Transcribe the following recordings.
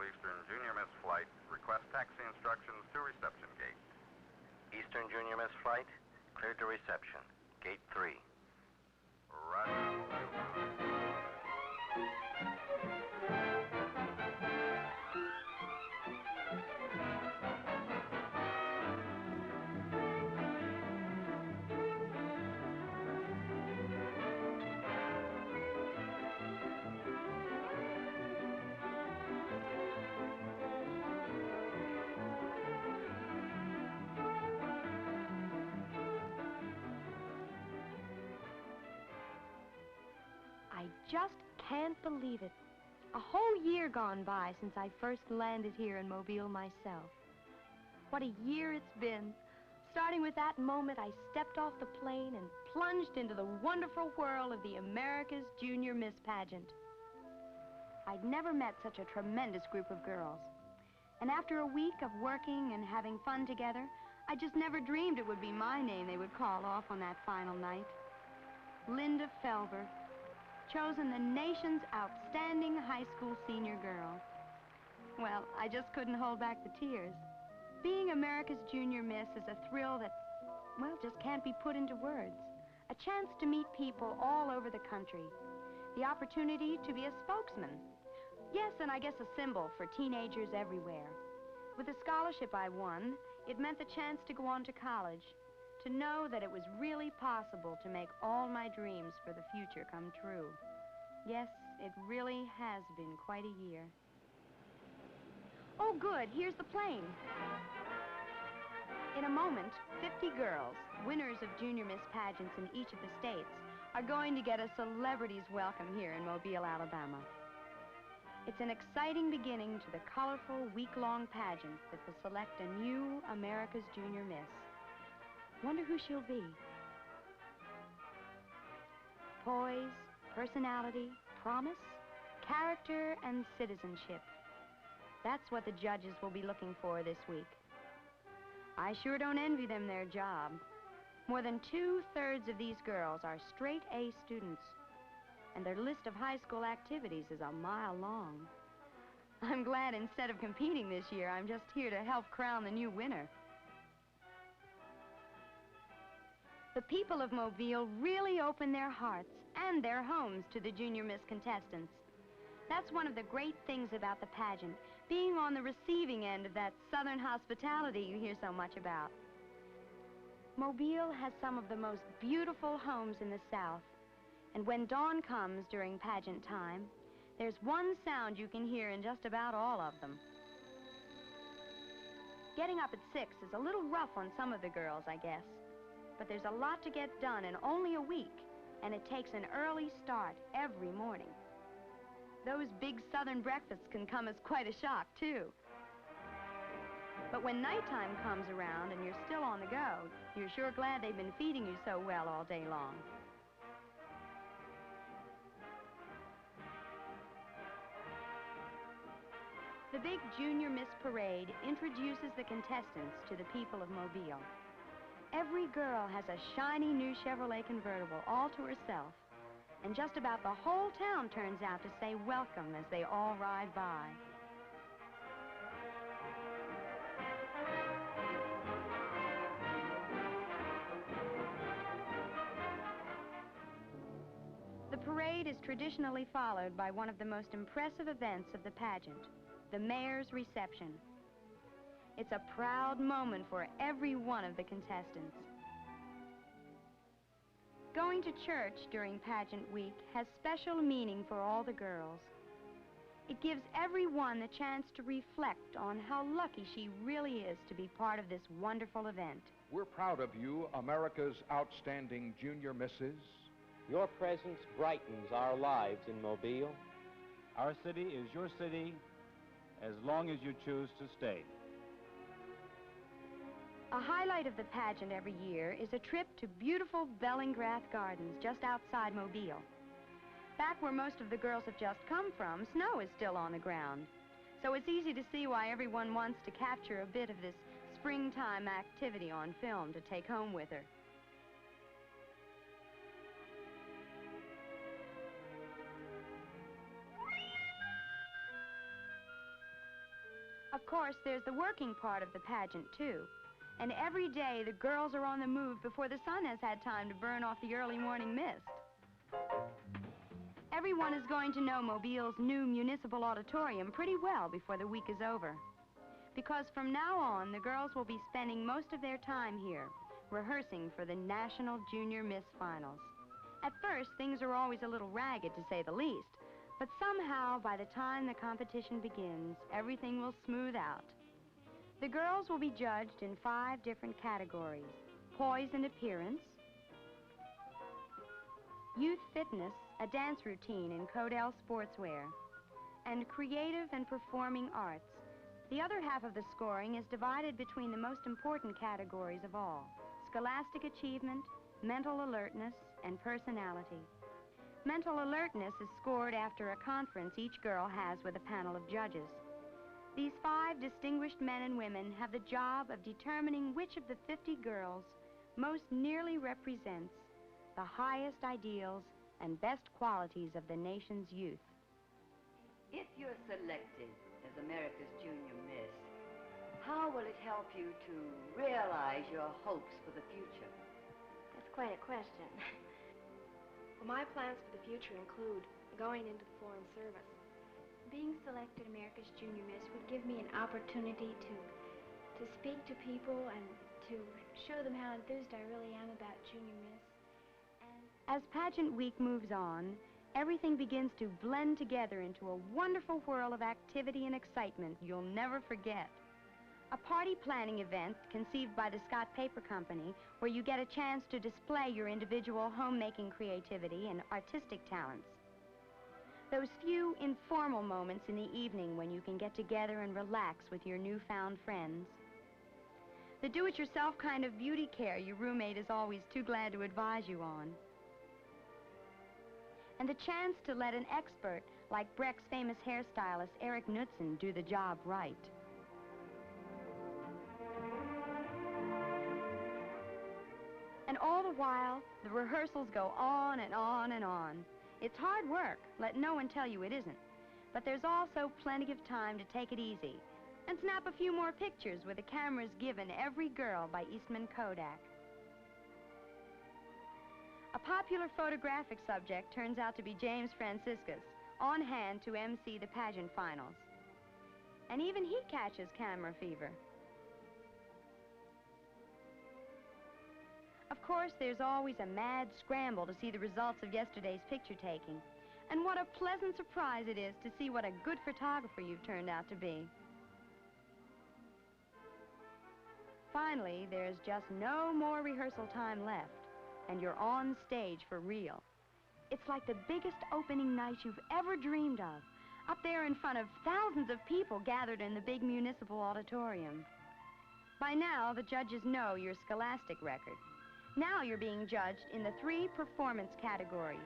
Schedule Eastern Junior Miss flight. Request taxi instructions to reception gate. Eastern Junior Miss flight, cleared to reception. Gate 3. Roger. I just can't believe it. A whole year gone by since I first landed here in Mobile myself. What a year it's been. Starting with that moment I stepped off the plane and plunged into the wonderful whirl of the America's Junior Miss Pageant. I'd never met such a tremendous group of girls. And after a week of working and having fun together, I just never dreamed it would be my name they would call off on that final night. Linda Felber, chosen the nation's outstanding high school senior girl. Well, I just couldn't hold back the tears. Being America's Junior Miss is a thrill that, well, just can't be put into words. A chance to meet people all over the country. The opportunity to be a spokesman. Yes, and I guess a symbol for teenagers everywhere. With the scholarship I won, it meant the chance to go on to college, to know that it was really possible to make all my dreams for the future come true. Yes, it really has been quite a year. Oh, good, here's the plane. In a moment, 50 girls, winners of Junior Miss pageants in each of the states, are going to get a celebrity's welcome here in Mobile, Alabama. It's an exciting beginning to the colorful week-long pageant that will select a new America's Junior Miss. Wonder who she'll be. Poise, personality, promise, character, and citizenship. That's what the judges will be looking for this week. I sure don't envy them their job. More than 2/3 of these girls are straight A students, and their list of high school activities is a mile long. I'm glad instead of competing this year, I'm just here to help crown the new winner. The people of Mobile really open their hearts and their homes to the Junior Miss contestants. That's one of the great things about the pageant, being on the receiving end of that Southern hospitality you hear so much about. Mobile has some of the most beautiful homes in the South, and when dawn comes during pageant time, there's one sound you can hear in just about all of them. Getting up at 6 is a little rough on some of the girls, I guess. But there's a lot to get done in only a week, and it takes an early start every morning. Those big Southern breakfasts can come as quite a shock, too. But when nighttime comes around and you're still on the go, you're sure glad they've been feeding you so well all day long. The big Junior Miss Parade introduces the contestants to the people of Mobile. Every girl has a shiny new Chevrolet convertible all to herself, and just about the whole town turns out to say welcome as they all ride by. The parade is traditionally followed by one of the most impressive events of the pageant, the mayor's reception. It's a proud moment for every one of the contestants. Going to church during pageant week has special meaning for all the girls. It gives everyone the chance to reflect on how lucky she really is to be part of this wonderful event. We're proud of you, America's outstanding junior misses. Your presence brightens our lives in Mobile. Our city is your city as long as you choose to stay. A highlight of the pageant every year is a trip to beautiful Bellingrath Gardens just outside Mobile. Back where most of the girls have just come from, snow is still on the ground. So it's easy to see why everyone wants to capture a bit of this springtime activity on film to take home with her. Of course, there's the working part of the pageant, too. And every day, the girls are on the move before the sun has had time to burn off the early morning mist. Everyone is going to know Mobile's new municipal auditorium pretty well before the week is over. Because from now on, the girls will be spending most of their time here, rehearsing for the National Junior Miss Finals. At first, things are always a little ragged, to say the least. But somehow, by the time the competition begins, everything will smooth out. The girls will be judged in 5 different categories: poise and appearance, youth fitness, a dance routine in Codell sportswear, and creative and performing arts. The other half of the scoring is divided between the most important categories of all: scholastic achievement, mental alertness, and personality. Mental alertness is scored after a conference each girl has with a panel of judges. These 5 distinguished men and women have the job of determining which of the 50 girls most nearly represents the highest ideals and best qualities of the nation's youth. If you're selected as America's Junior Miss, how will it help you to realize your hopes for the future? That's quite a question. Well, my plans for the future include going into the Foreign Service. Being selected America's Junior Miss would give me an opportunity to speak to people and to show them how enthused I really am about Junior Miss. As pageant week moves on, everything begins to blend together into a wonderful whirl of activity and excitement you'll never forget. A party planning event conceived by the Scott Paper Company where you get a chance to display your individual homemaking creativity and artistic talents. Those few informal moments in the evening when you can get together and relax with your newfound friends. The do-it-yourself kind of beauty care your roommate is always too glad to advise you on. And the chance to let an expert like Breck's famous hairstylist, Eric Knudsen, do the job right. And all the while, the rehearsals go on and on and on. It's hard work, let no one tell you it isn't. But there's also plenty of time to take it easy and snap a few more pictures with the cameras given every girl by Eastman Kodak. A popular photographic subject turns out to be James Franciscus, on hand to MC the pageant finals. And even he catches camera fever. Of course, there's always a mad scramble to see the results of yesterday's picture taking. And what a pleasant surprise it is to see what a good photographer you've turned out to be. Finally, there's just no more rehearsal time left, and you're on stage for real. It's like the biggest opening night you've ever dreamed of, up there in front of thousands of people gathered in the big municipal auditorium. By now, the judges know your scholastic record. Now you're being judged in the 3 performance categories.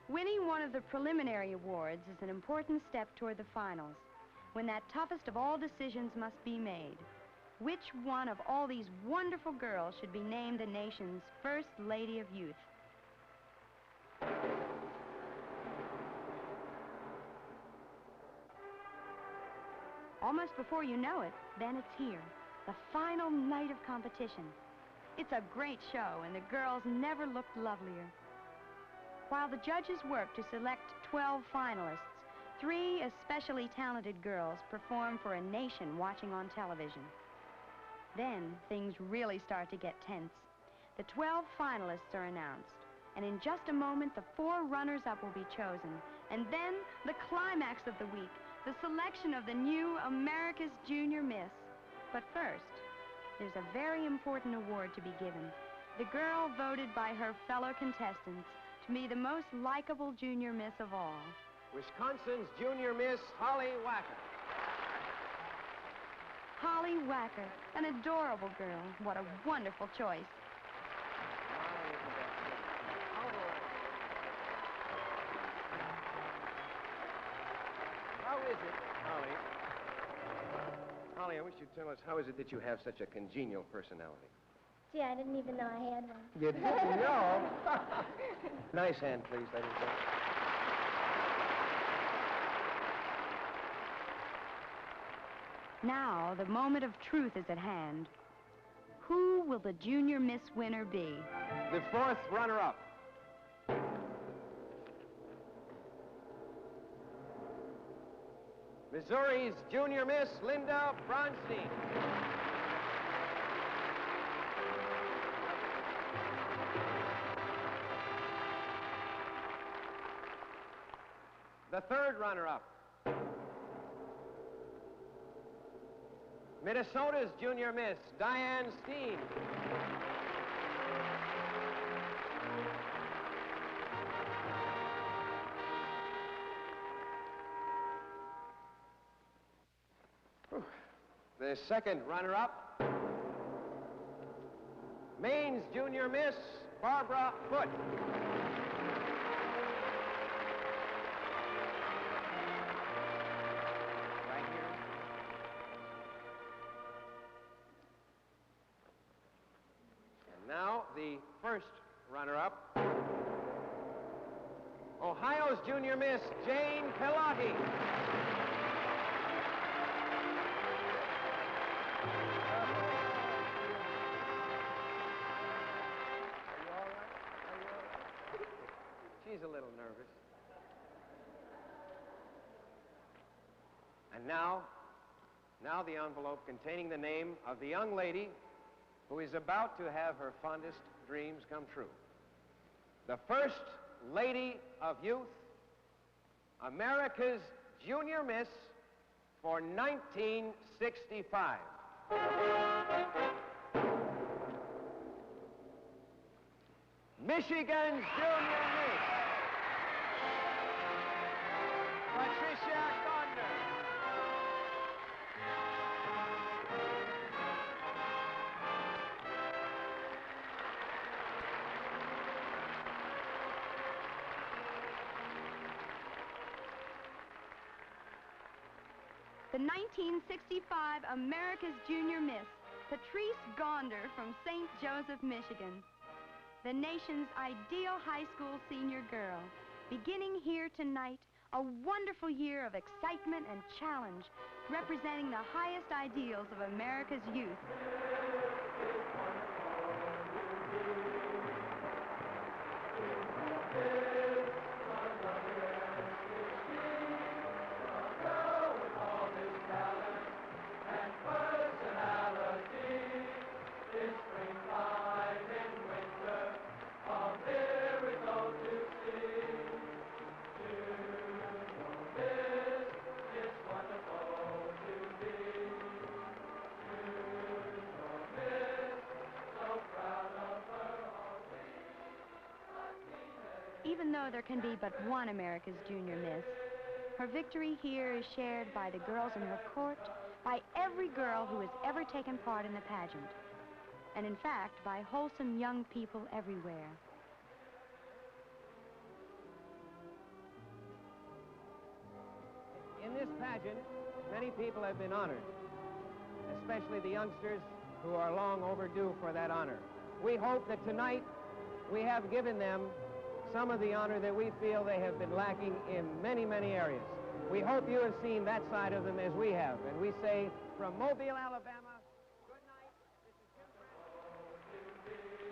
Winning one of the preliminary awards is an important step toward the finals, when that toughest of all decisions must be made. Which one of all these wonderful girls should be named the nation's First Lady of Youth? Almost before you know it, then it's here, the final night of competition. It's a great show, and the girls never looked lovelier. While the judges work to select 12 finalists, 3 especially talented girls perform for a nation watching on television. Then things really start to get tense. The 12 finalists are announced, and in just a moment, the 4 runners-up will be chosen. And then the climax of the week, the selection of the new America's Junior Miss. But first, there's a very important award to be given. The girl voted by her fellow contestants to be the most likable junior miss of all. Wisconsin's Junior Miss, Holly Wacker. Holly Wacker, an adorable girl. What a wonderful choice. How is it, Holly? Holly, I wish you'd tell us, how is it that you have such a congenial personality? Gee, I didn't even know I had one. You didn't know? Nice hand, please, ladies and gentlemen. Now, the moment of truth is at hand. Who will the Junior Miss winner be? The fourth runner-up. Missouri's Junior Miss, Linda Bronstein. The third runner-up. Minnesota's Junior Miss, Diane Steen. The second runner-up, Maine's Junior Miss, Barbara Foote. Right here. And now the first runner-up, Ohio's Junior Miss, Jane Pilotti. She's a little nervous. And now the envelope containing the name of the young lady who is about to have her fondest dreams come true. The First Lady of Youth, America's Junior Miss for 1965. Michigan's Junior Miss, Patricia Gardner. The 1965 America's Junior Miss, Patrice Gonder from St. Joseph, Michigan. The nation's ideal high school senior girl. Beginning here tonight, a wonderful year of excitement and challenge, representing the highest ideals of America's youth. Even though there can be but one America's Junior Miss, her victory here is shared by the girls in her court, by every girl who has ever taken part in the pageant, and in fact, by wholesome young people everywhere. In this pageant, many people have been honored, especially the youngsters who are long overdue for that honor. We hope that tonight we have given them some of the honor that we feel they have been lacking in many, many areas. We hope you have seen that side of them as we have. And we say, from Mobile, Alabama, good night. This is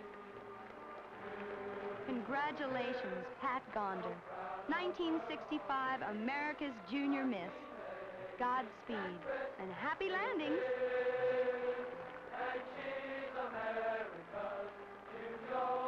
Congratulations, Pat Gonder, 1965 America's Junior Miss. Godspeed and happy landings. And she's America's Junior